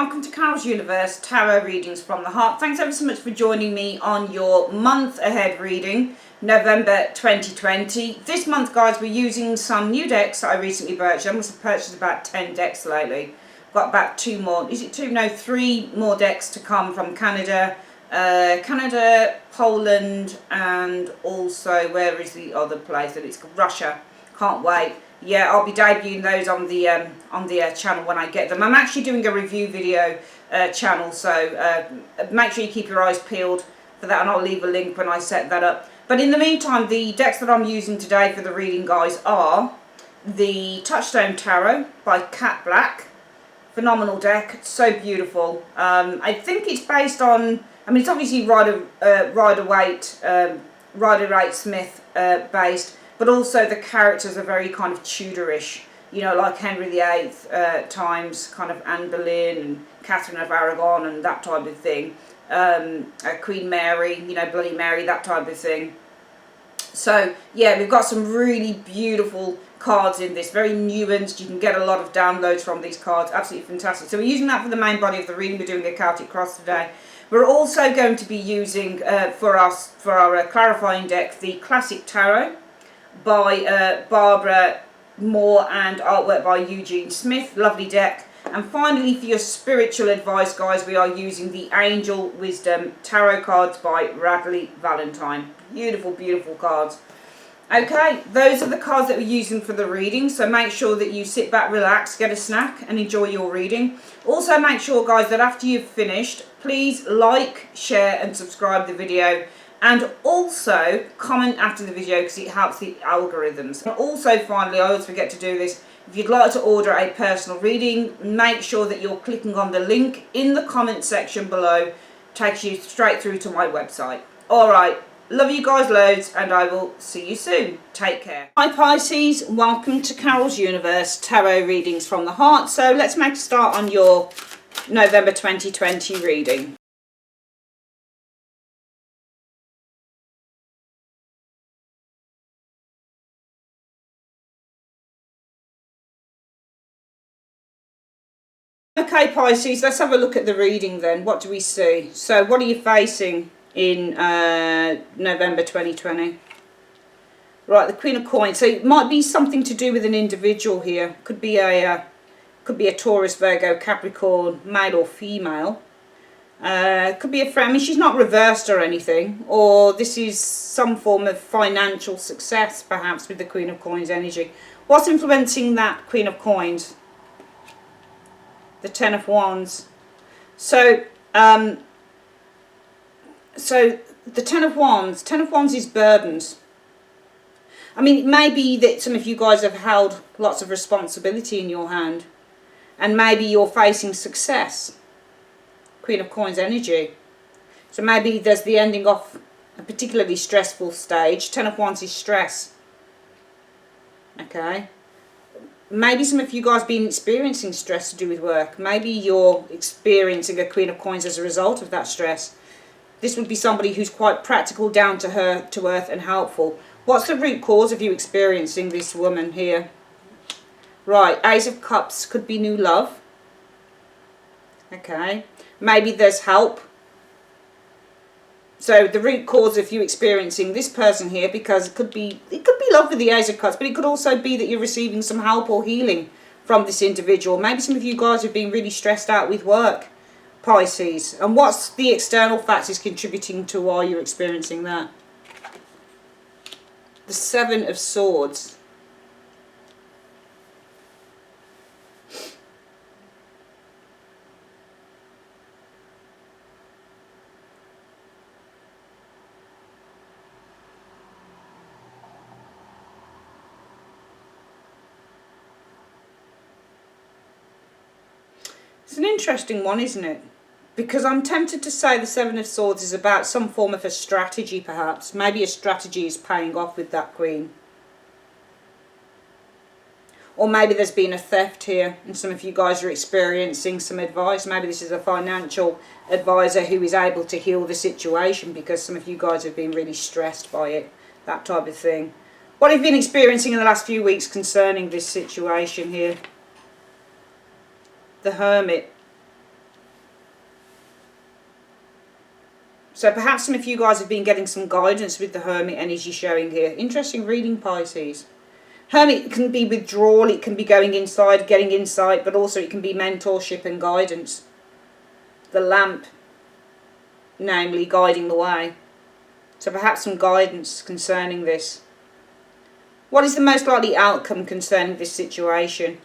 welcome to Carol's Universe Tarot Readings from the Heart. Thanks ever so much for joining me on your month ahead reading, November 2020. This month, guys, we're using some new decks that I recently purchased. I must have purchased about 10 decks lately. Got about 2 more, is it 2? No, 3 more decks to come from Canada, Poland, and also, where is the other place? That it's Russia. Can't wait. Yeah, I'll be debuting those on the channel when I get them. I'm actually doing a review video channel, so make sure you keep your eyes peeled for that, and I'll leave a link when I set that up. But in the meantime, the decks that I'm using today for the reading, guys, are the Touchstone Tarot by Cat Black. Phenomenal deck, so beautiful. I think it's based on, I mean, it's obviously Rider-Waite-Smith based, but also the characters are very kind of Tudorish, you know, like Henry VIII times, kind of Anne Boleyn and Catherine of Aragon and that type of thing. Queen Mary, you know, Bloody Mary, that type of thing. So yeah, we've got some really beautiful cards in this, very nuanced. You can get a lot of downloads from these cards, absolutely fantastic. So we're using that for the main body of the reading. We're doing the Celtic Cross today. We're also going to be using for our clarifying deck the Classic Tarot by Barbara Moore and artwork by Eugene Smith. Lovely deck. And finally, for your spiritual advice, guys, we are using the Angel Wisdom Tarot cards by Radley Valentine. Beautiful, beautiful cards. Okay, those are the cards that we're using for the reading, so make sure that you sit back, relax, get a snack and enjoy your reading. Also make sure, guys, that after you've finished, please like, share and subscribe the video, and also comment after the video because it helps the algorithms. And also, finally, I always forget to do this, if you'd like to order a personal reading, make sure that you're clicking on the link in the comment section below. It takes you straight through to my website. Alright, love you guys loads, and I will see you soon. Take care. Hi Pisces, welcome to Carol's Universe Tarot Readings from the Heart. So let's make a start on your November 2020 reading. Okay Pisces, let's have a look at the reading then. What do we see? So what are you facing in November 2020? Right, the Queen of Coins. So it might be something to do with an individual here. Could be a Taurus, Virgo, Capricorn, male or female. Could be a friend. I mean, she's not reversed or anything. Or this is some form of financial success, perhaps, with the Queen of Coins energy. What's influencing that Queen of Coins? The Ten of Wands. So the Ten of Wands is burdens. I mean, it may be that some of you guys have held lots of responsibility in your hand, and maybe you're facing success. Queen of Coins energy. So maybe there's the ending of a particularly stressful stage. Ten of Wands is stress. Okay. Maybe some of you guys have been experiencing stress to do with work. Maybe you're experiencing a Queen of Coins as a result of that stress. This would be somebody who's quite practical, down to earth and helpful. What's the root cause of you experiencing this woman here? Right, Ace of Cups could be new love. Okay, maybe there's help. So the root cause of you experiencing this person here, because it could be love with the Ace of Cups, but it could also be that you're receiving some help or healing from this individual. Maybe some of you guys have been really stressed out with work, Pisces. And what's the external factors contributing to why you're experiencing that? The Seven of Swords. It's an interesting one, isn't it? Because I'm tempted to say the Seven of Swords is about some form of a strategy, perhaps. Maybe a strategy is paying off with that Queen. Or maybe there's been a theft here and some of you guys are experiencing some advice. Maybe this is a financial advisor who is able to heal the situation because some of you guys have been really stressed by it. That type of thing. What have you been experiencing in the last few weeks concerning this situation here? The Hermit. So perhaps some of you guys have been getting some guidance with the Hermit energy showing here. Interesting reading, Pisces. Hermit can be withdrawal, it can be going inside, getting insight, but also it can be mentorship and guidance. The lamp, namely, guiding the way. So perhaps some guidance concerning this. What is the most likely outcome concerning this situation?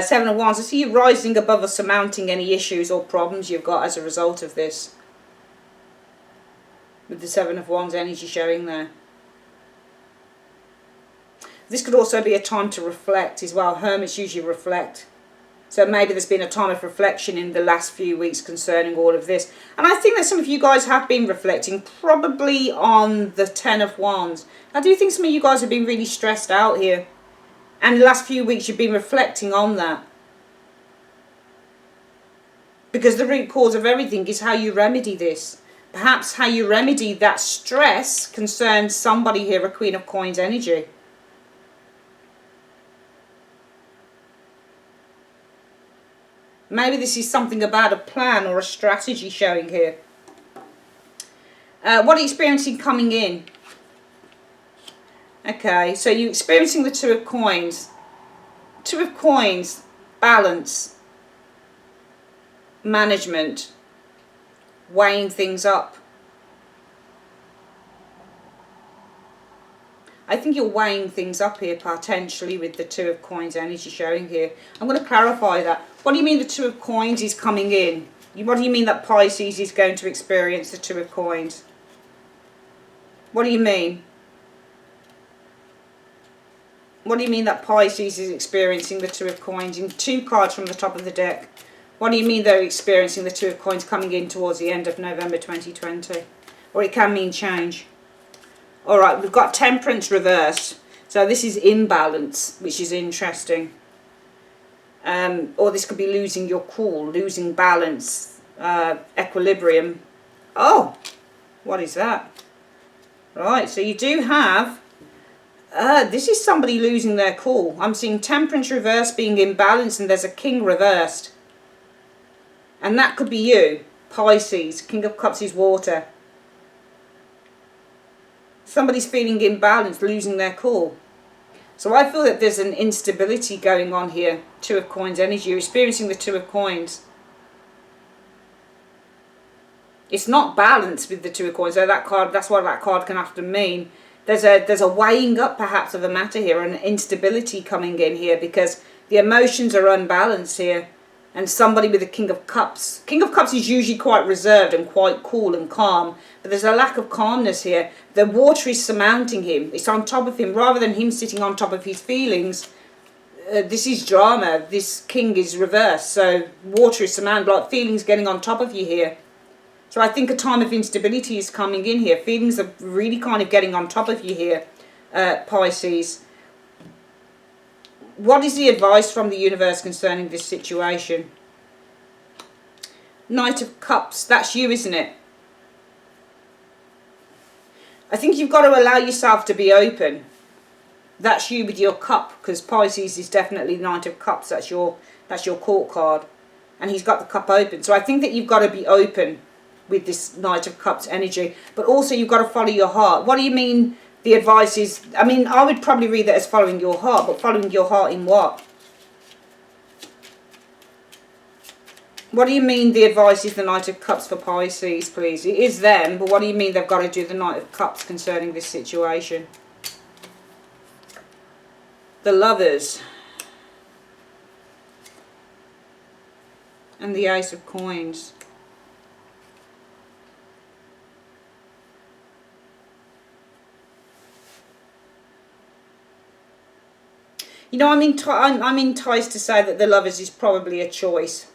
Seven of Wands. I see you rising above or surmounting any issues or problems you've got as a result of this. With the Seven of Wands energy showing there. This could also be a time to reflect as well. Hermits usually reflect. So maybe there's been a time of reflection in the last few weeks concerning all of this. And I think that some of you guys have been reflecting, probably on the Ten of Wands. I do think some of you guys have been really stressed out here. And the last few weeks you've been reflecting on that. Because the root cause of everything is how you remedy this. Perhaps how you remedy that stress concerns somebody here, a Queen of Coins energy. Maybe this is something about a plan or a strategy showing here. What are you experiencing coming in? Okay, so you're experiencing the Two of Coins. Two of Coins, balance, management, weighing things up. I think you're weighing things up here potentially with the Two of Coins energy showing here. I'm going to clarify that. What do you mean the Two of Coins is coming in? What do you mean that Pisces is going to experience the Two of Coins? What do you mean? What do you mean that Pisces is experiencing the Two of Coins? In two cards from the top of the deck. What do you mean they're experiencing the Two of Coins coming in towards the end of November 2020? Or it can mean change. Alright, we've got Temperance reversed. So this is imbalance, which is interesting. Or this could be losing your cool, losing balance, equilibrium. Oh, what is that? Right, so you do have... this is somebody losing their cool. I'm seeing Temperance reversed being imbalanced, and there's a King reversed. And that could be you, Pisces. King of Cups is water. Somebody's feeling imbalanced, losing their cool. So I feel that there's an instability going on here. Two of Coins energy. You're experiencing the Two of Coins. It's not balanced with the Two of Coins. So that card, that's what that card can often mean. There's a weighing up perhaps of a matter here, an instability coming in here because the emotions are unbalanced here. And somebody with a King of Cups. King of Cups is usually quite reserved and quite cool and calm. But there's a lack of calmness here. The water is surmounting him. It's on top of him. Rather than him sitting on top of his feelings, this is drama. This King is reversed. So water is surmounted, like feelings getting on top of you here. So I think a time of instability is coming in here. Feelings are really kind of getting on top of you here, Pisces. What is the advice from the universe concerning this situation? Knight of Cups. That's you, isn't it? I think you've got to allow yourself to be open. That's you with your cup, because Pisces is definitely Knight of Cups. That's your court card. And he's got the cup open. So I think that you've got to be open with this Knight of Cups energy. But also you've got to follow your heart. What do you mean the advice is... I mean, I would probably read that as following your heart. But following your heart in what? What do you mean the advice is the Knight of Cups for Pisces, please? It is them, but what do you mean they've got to do the Knight of Cups concerning this situation? The Lovers. And the Ace of Coins. You know, I'm enticed to say that the Lovers is probably a choice.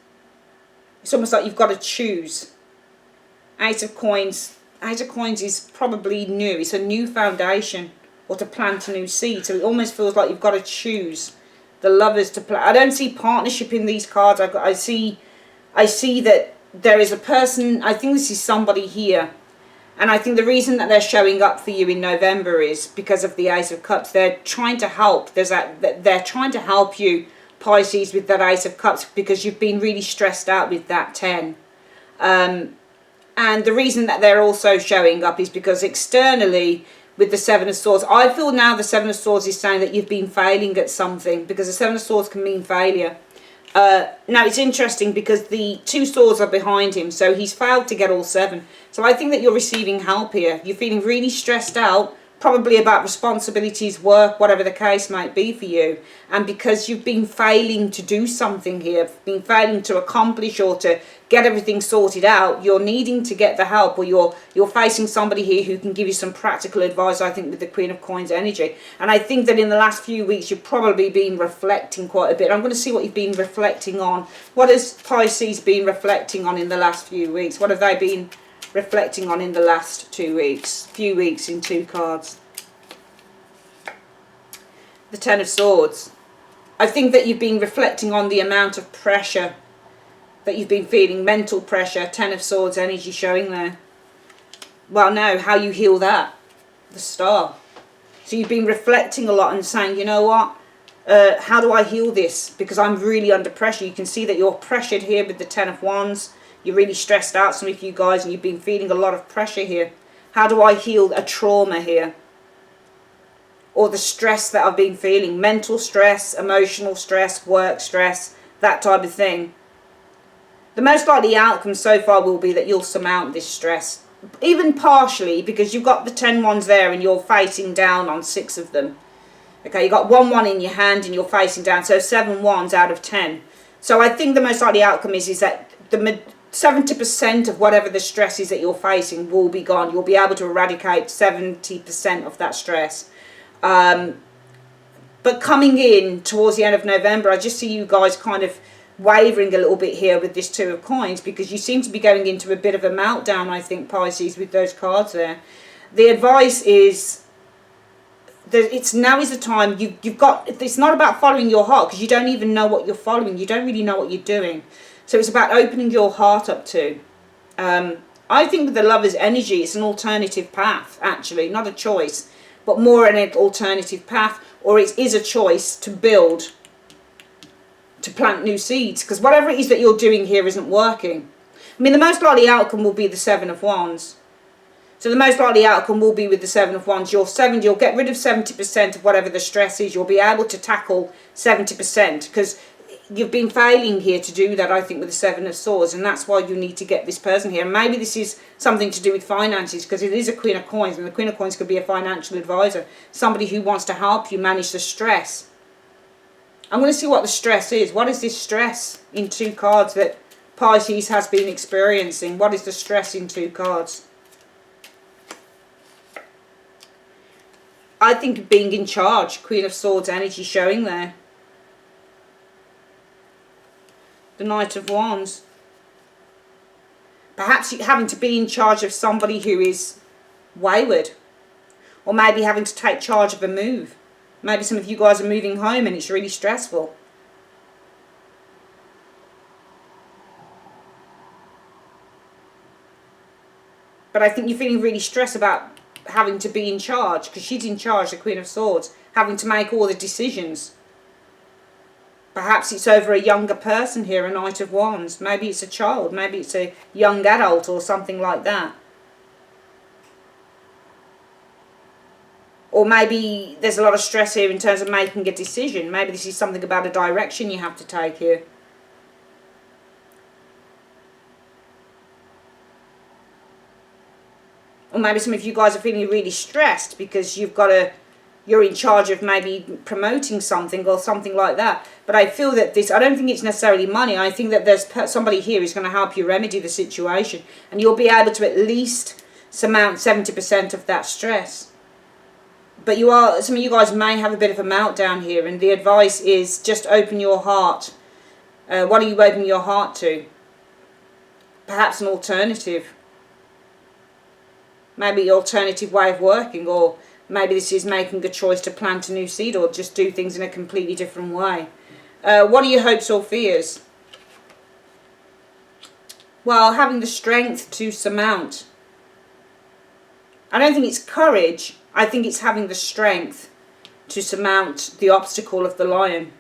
It's almost like you've got to choose. Ace of Coins. Ace of Coins is probably new. It's a new foundation, or to plant a new seed. So it almost feels like you've got to choose the Lovers to play. I don't see partnership in these cards. I see that there is a person. I think this is somebody here. And I think the reason that they're showing up for you in November is because of the Ace of Cups. They're trying to help. They're trying to help you, Pisces, with that Ace of Cups, because you've been really stressed out with that 10. And the reason that they're also showing up is because externally, with the Seven of Swords, I feel now the Seven of Swords is saying that you've been failing at something, because the Seven of Swords can mean failure. Now, it's interesting because the two swords are behind him, so he's failed to get all seven. So I think that you're receiving help here. You're feeling really stressed out, probably about responsibilities, work, whatever the case might be for you. And because you've been failing to do something here, been failing to accomplish or to get everything sorted out, you're needing to get the help, or you're facing somebody here who can give you some practical advice, I think, with the Queen of Coins energy. And I think that in the last few weeks, you've probably been reflecting quite a bit. I'm going to see what you've been reflecting on. What has Pisces been reflecting on in the last few weeks? What have they been reflecting on in the last 2 weeks? Few weeks in two cards. The Ten of Swords. I think that you've been reflecting on the amount of pressure that you've been feeling, mental pressure. Ten of Swords energy showing there. Well, no, how you heal that. The Star. So you've been reflecting a lot and saying, you know what? How do I heal this? Because I'm really under pressure. You can see that you're pressured here with the Ten of Wands. You're really stressed out, some of you guys, and you've been feeling a lot of pressure here. How do I heal a trauma here? Or the stress that I've been feeling. Mental stress, emotional stress, work stress, that type of thing. The most likely outcome so far will be that you'll surmount this stress. Even partially, because you've got the 10 wands there and you're facing down on 6 of them. Okay, you've got 1 in your hand and you're facing down. So 7 wands out of 10. So I think the most likely outcome is that the 70% of whatever the stress is that you're facing will be gone. You'll be able to eradicate 70% of that stress. But coming in towards the end of November, I just see you guys kind of wavering a little bit here with this Two of Coins, because you seem to be going into a bit of a meltdown, I think, Pisces, with those cards there. The advice is that now is the time. You've got, it's not about following your heart, because you don't even know what you're following. You don't really know what you're doing. So it's about opening your heart up to. I think with the Lover's energy, it's an alternative path, actually, not a choice, but more an alternative path, or it is a choice to build, to plant new seeds, because whatever it is that you're doing here isn't working. I mean, the most likely outcome will be the Seven of Wands. So the most likely outcome will be with the Seven of Wands. You'll get rid of 70% of whatever the stress is. You'll be able to tackle 70%, because you've been failing here to do that, I think, with the Seven of Swords, and that's why you need to get this person here. And maybe this is something to do with finances, because it is a Queen of Coins, and the Queen of Coins could be a financial advisor, somebody who wants to help you manage the stress. I'm going to see what the stress is. What is this stress in 2 cards that Pisces has been experiencing? What is the stress in 2 cards? I think of being in charge. Queen of Swords energy showing there. The Knight of Wands. Perhaps having to be in charge of somebody who is wayward. Or maybe having to take charge of a move. Maybe some of you guys are moving home and it's really stressful. But I think you're feeling really stressed about having to be in charge, because she's in charge, the Queen of Swords, having to make all the decisions. Perhaps it's over a younger person here, a Knight of Wands. Maybe it's a child, maybe it's a young adult or something like that. Or maybe there's a lot of stress here in terms of making a decision. Maybe this is something about a direction you have to take here. Or maybe some of you guys are feeling really stressed because you're in charge of maybe promoting something or something like that. But I feel that I don't think it's necessarily money. I think that there's somebody here who's going to help you remedy the situation. And you'll be able to at least surmount 70% of that stress. But some of you guys may have a bit of a meltdown here. And the advice is just open your heart. What are you opening your heart to? Perhaps an alternative. Maybe an alternative way of working, or maybe this is making a choice to plant a new seed or just do things in a completely different way. What are your hopes or fears? Well, having the strength to surmount. I don't think it's courage. I think it's having the strength to surmount the obstacle of the Lion.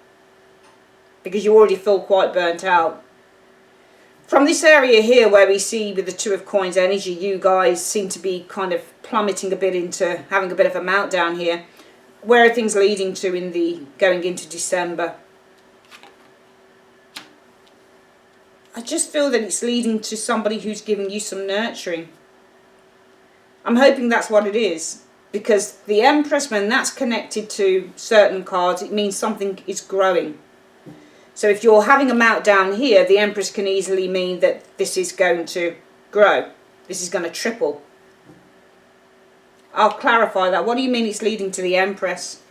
Because you already feel quite burnt out. From this area here where we see with the Two of Coins energy, you guys seem to be kind of plummeting a bit into having a bit of a meltdown here. Where are things leading to in the going into December? I just feel that it's leading to somebody who's giving you some nurturing. I'm hoping that's what it is. Because the Empress, when that's connected to certain cards, it means something is growing. So if you're having a meltdown here, the Empress can easily mean that this is going to grow. This is going to triple. I'll clarify that. What do you mean it's leading to the Empress?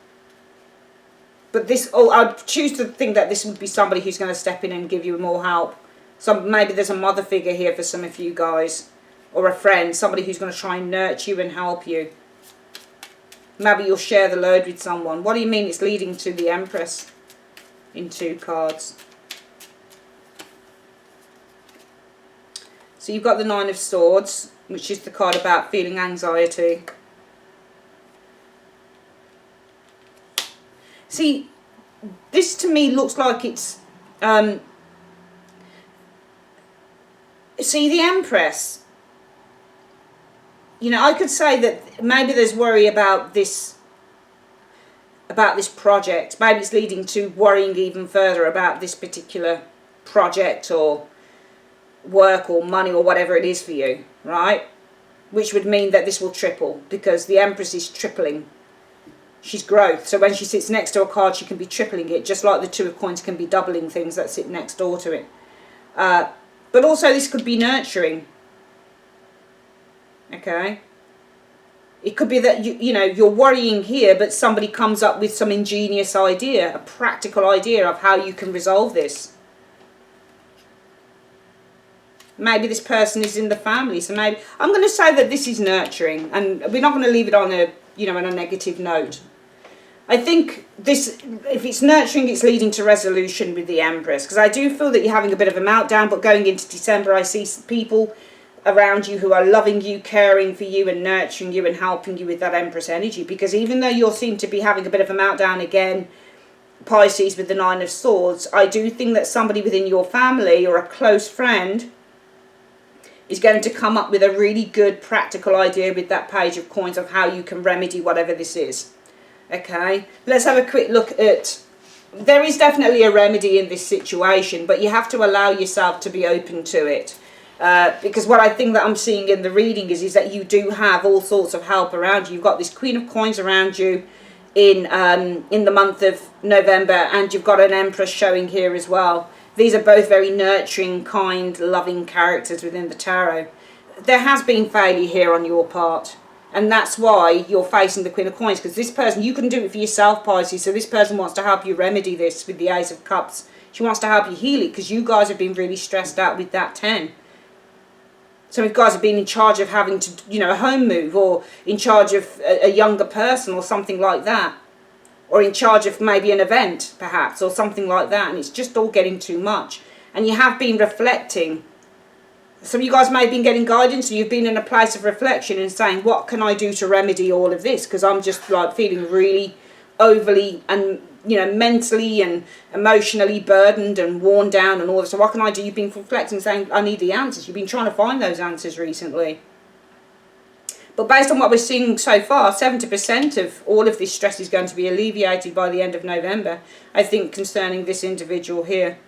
But this, I'd choose to think that this would be somebody who's going to step in and give you more help. So maybe there's a mother figure here for some of you guys. Or a friend, somebody who's going to try and nurture you and help you. Maybe you'll share the load with someone. What do you mean it's leading to the Empress? In 2 cards. So you've got the Nine of Swords, which is the card about feeling anxiety. See, this to me looks like it's see, the Empress, you know, I could say that maybe there's worry about this project. Maybe it's leading to worrying even further about this particular project or work or money or whatever it is for you, right? Which would mean that this will triple, because the Empress is tripling. She's growth. So when she sits next to a card, she can be tripling it, just like the Two of Coins can be doubling things that sit next door to it. But also this could be nurturing. Okay? It could be that you know, you're worrying here, but somebody comes up with some ingenious idea, a practical idea of how you can resolve this. Maybe this person is in the family, so maybe I'm going to say that this is nurturing, and we're not going to leave it on a, you know, on a negative note. I think this, if it's nurturing, it's leading to resolution with the Empress, because I do feel that you're having a bit of a meltdown, but going into December, I see people around you who are loving you, caring for you and nurturing you and helping you with that Empress energy. Because even though you seem to be having a bit of a meltdown again, Pisces, with the Nine of Swords, I do think that somebody within your family or a close friend is going to come up with a really good practical idea with that Page of Coins of how you can remedy whatever this is. Okay, let's have a quick look at, there is definitely a remedy in this situation, but you have to allow yourself to be open to it. Because what I think that I'm seeing in the reading is that you do have all sorts of help around you. You've got this Queen of Coins around you in the month of November, and you've got an Empress showing here as well. These are both very nurturing, kind, loving characters within the tarot. There has been failure here on your part, and that's why you're facing the Queen of Coins, because this person, you can do it for yourself, Pisces, so this person wants to help you remedy this with the Ace of Cups. She wants to help you heal it, because you guys have been really stressed out with that 10. Some of you guys have been in charge of having to, you know, a home move, or in charge of a younger person or something like that. Or in charge of maybe an event, perhaps, or something like that. And it's just all getting too much. And you have been reflecting. Some of you guys may have been getting guidance, and you've been in a place of reflection and saying, what can I do to remedy all of this? Because I'm just like feeling really overly and, you know, mentally and emotionally burdened and worn down and all this. So what can I do? You've been reflecting, saying, I need the answers. You've been trying to find those answers recently. But based on what we're seeing so far, 70% of all of this stress is going to be alleviated by the end of November, I think, concerning this individual here.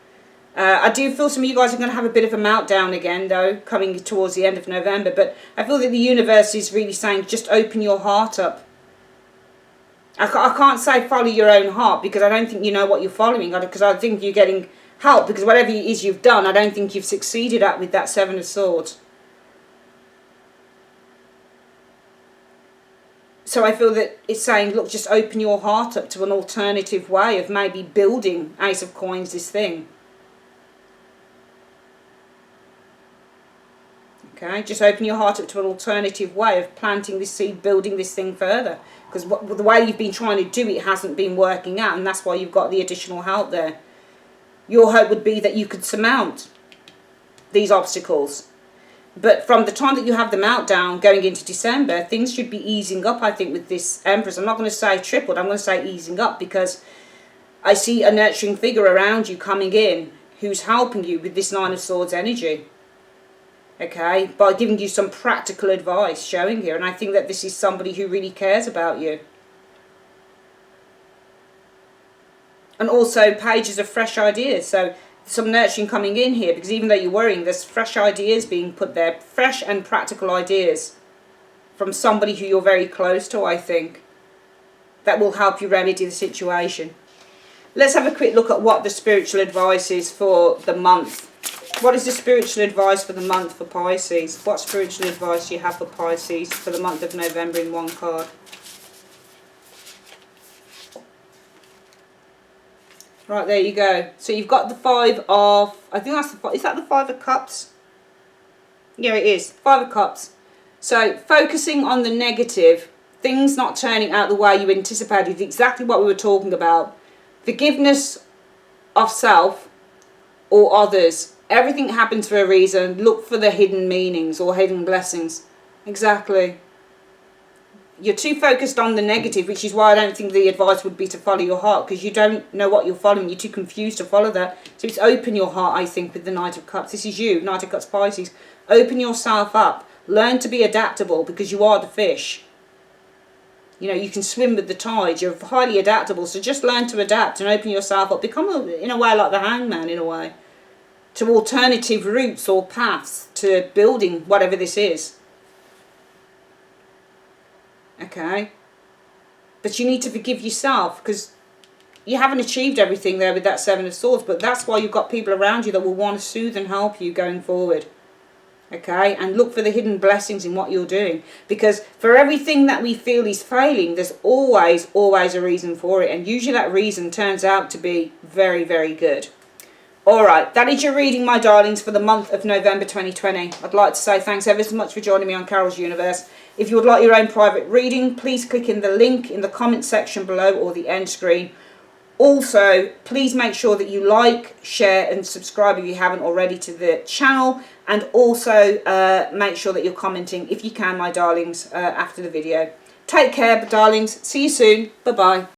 I do feel some of you guys are going to have a bit of a meltdown again, though, coming towards the end of November. But I feel that the universe is really saying, just open your heart up. I can't say follow your own heart, because I don't think you know what you're following, because I think you're getting help, because whatever it is you've done, I don't think you've succeeded at with that Seven of Swords. So I feel that it's saying, look, just open your heart up to an alternative way of maybe building, Ace of Coins, this thing. Okay, just open your heart up to an alternative way of planting this seed, building this thing further. Because the way you've been trying to do it hasn't been working out, and that's why you've got the additional help there. Your hope would be that you could surmount these obstacles. But from the time that you have the meltdown going into December, things should be easing up, I think, with this Empress. I'm not going to say tripled, I'm going to say easing up, because I see a nurturing figure around you coming in who's helping you with this Nine of Swords energy. Okay, by giving you some practical advice showing here. And I think that this is somebody who really cares about you. And also pages of fresh ideas. So some nurturing coming in here, because even though you're worrying, there's fresh ideas being put there. Fresh and practical ideas from somebody who you're very close to, I think, that will help you remedy the situation. Let's have a quick look at what the spiritual advice is for the month. What is the spiritual advice for the month for Pisces? What spiritual advice do you have for Pisces for the month of November in one card? Right, there you go. So you've got the Five of, I think that's the, is that the Five of Cups? Yeah, it is. Five of Cups. So focusing on the negative, things not turning out the way you anticipated, exactly what we were talking about. Forgiveness of self or others. Everything happens for a reason. Look for the hidden meanings or hidden blessings. Exactly. You're too focused on the negative, which is why I don't think the advice would be to follow your heart, because you don't know what you're following. You're too confused to follow that. So it's open your heart, I think, with the Knight of Cups. This is you, Knight of Cups, Pisces. Open yourself up. Learn to be adaptable, because you are the fish. You know, you can swim with the tide. You're highly adaptable. So just learn to adapt and open yourself up. Become, in a way, like the hangman, in a way. To alternative routes or paths to building whatever this is. Okay? But you need to forgive yourself, because you haven't achieved everything there with that Seven of Swords. But that's why you've got people around you that will want to soothe and help you going forward. Okay, and look for the hidden blessings in what you're doing, because for everything that we feel is failing, there's always a reason for it, and usually that reason turns out to be very, very good. Alright, that is your reading, my darlings, for the month of November 2020. I'd like to say thanks ever so much for joining me on Carol's Universe. If you would like your own private reading, please click in the link in the comment section below or the end screen. Also, please make sure that you like, share and subscribe if you haven't already to the channel. And also make sure that you're commenting, if you can, my darlings, after the video. Take care, darlings. See you soon. Bye-bye.